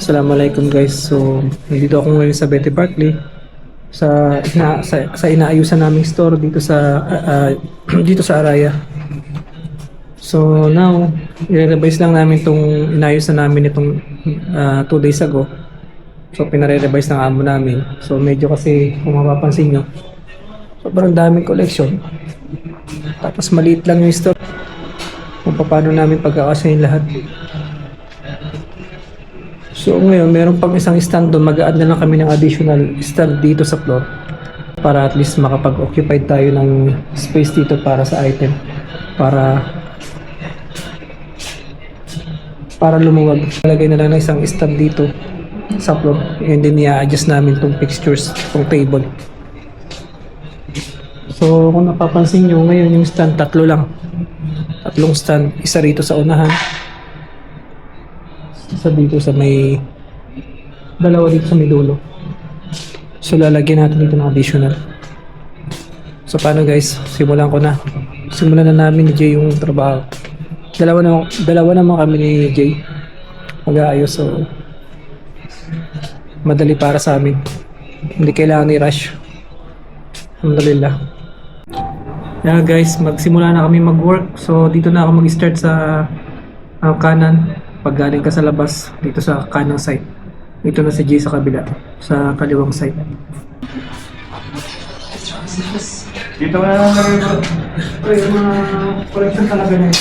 Assalamualaikum guys. So, nandito ako ngayon sa Betty Barkley sa inaayusan naming store dito sa dito sa Araya. So, now i-revise lang namin itong inayos na namin itong 2 days ago. So, pinare-revise ng amo namin. So, medyo kasi kung mapapansin nyo, sobrang daming collection. Tapos maliit lang yung store kung paano namin pagkakasayin lahat. So ngayon, meron pang isang stand doon. Mag-a-add na lang kami ng additional stand dito sa floor para at least makapag-occupy tayo ng space dito para sa item. Para lumuwag. Lagay na lang ng isang stand dito sa floor. And then i-adjust namin itong fixtures, itong table. So kung napapansin nyo, ngayon yung stand tatlo lang. Tatlong stand. Isa rito sa unahan. Isa dito sa may dalawa dito sa may dulo. So lalagyan natin dito ng additional. So paano guys, simulan na namin ni Jay yung trabaho. Dalawa naman kami ni Jay mag-aayos, so madali para sa amin, hindi kailangan i-rush. Alhamdulillah. Yeah guys, magsimula na kami mag-work. So dito na ako mag-start sa kanan. Pag galing ka sa labas, dito sa kanang side. Dito na si Jay sa kabila, sa kaliwang side. Dito na lang ito. Ito yung mga collection talaga na yun.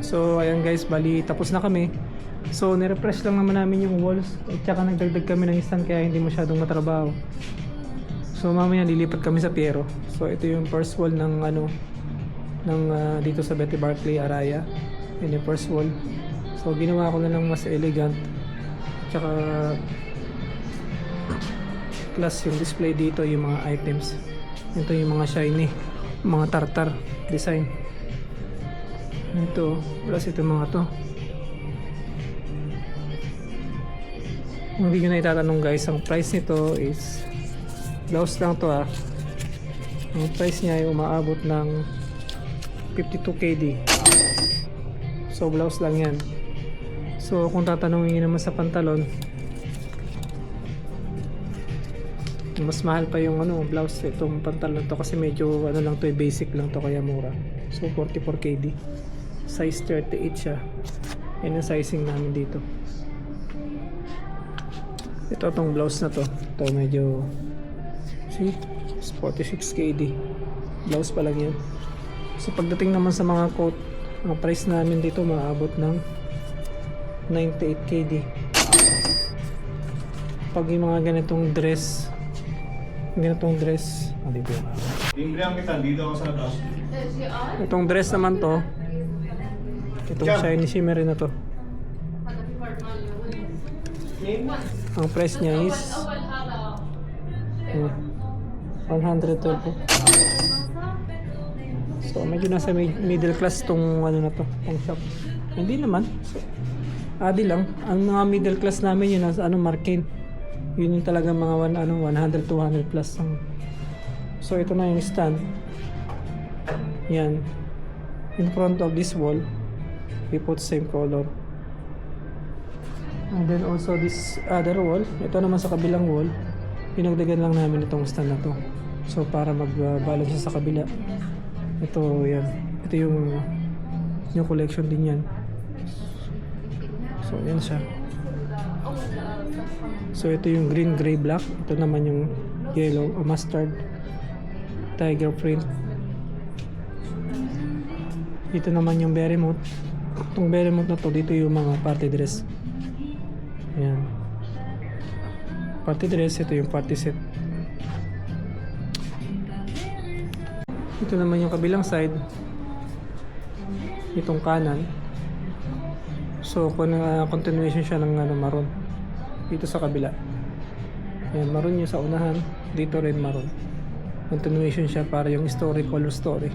So ayan guys, bali tapos na kami. So nirefresh lang naman namin yung walls at saka nagdagdag kami ng stand kaya hindi masyadong matrabaho. So mamaya lilipat kami sa Piero. So ito yung first wall ng dito sa Betty Barkley Araya. Yun yung first wall. So ginawa ko na lang mas elegant. Tsaka class yung display dito, yung mga items. Ito yung mga shiny, mga tartar design. Ito, plus ito mga to. Kung hindi nyo na itatanong guys, ang price nito is blouse lang to ah. Ang price niya ay umaabot ng 52 KD. So blouse lang yan. So kung tatanungin nyo naman sa pantalon, mas mahal pa yung blouse itong pantalon to kasi medyo lang to, basic lang to kaya mura. So 44 KD. Size 38 siya. Yan ang sizing namin dito. Ito tong blouse na to. Ito medyo see, 46 KD. Blouse pa lang yan. So pagdating naman sa mga coat, ang price namin dito maabot ng 98 KD. Pag yung mga ganitong dress, dito. Timbre ang kita, dito ako sa labas. Itong dress naman to, itong shiny shimmery na to, ang price niya is 112 po. So medyo nasa middle class tong na to, tong shop. Hindi naman, so, adi lang. Ang mga middle class namin yun nasa Markin. Yun yung talaga mga 100 200 plus ang. So ito na yung stand. Yan. In front of this wall, we put same color. And then also this other wall, ito naman sa kabilang wall, pinagdagan lang namin itong stand na to. So para mag-balance sa kabila. Ito yan. Ito yung collection din yan. So yan siya. So ito yung green, gray, black. Ito naman yung yellow o mustard, tiger print. Dito naman yung Beremote. Itong Beremote na to, dito yung mga party dress. Ayan. Party dress, ito yung party set. Ito naman yung kabilang side. Itong kanan. So, continuation siya ng maroon. Dito sa kabila. Ayan, maroon yung sa unahan. Dito rin maroon. Continuation siya para yung story, color story.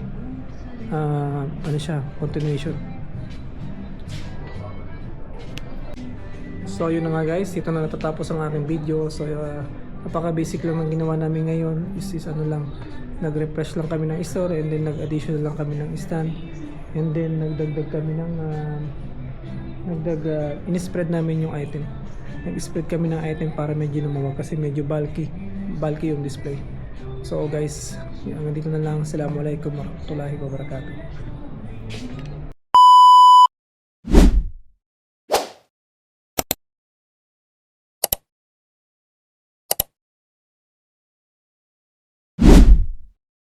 Ano siya, continuation. So, yun na nga guys. Ito na natatapos ang aking video. So, napaka-basic lang ng ginawa namin ngayon. Is ano lang, nag-refresh lang kami ng story and then nag-additional lang kami ng stand. And then, nagdagdag kami ng in-spread namin yung item. Nag-spread kami ng item para medyo lumawag kasi medyo bulky yung display. So guys, hanggang dito na lang. Assalamualaikum warahmatullahi wabarakatuh.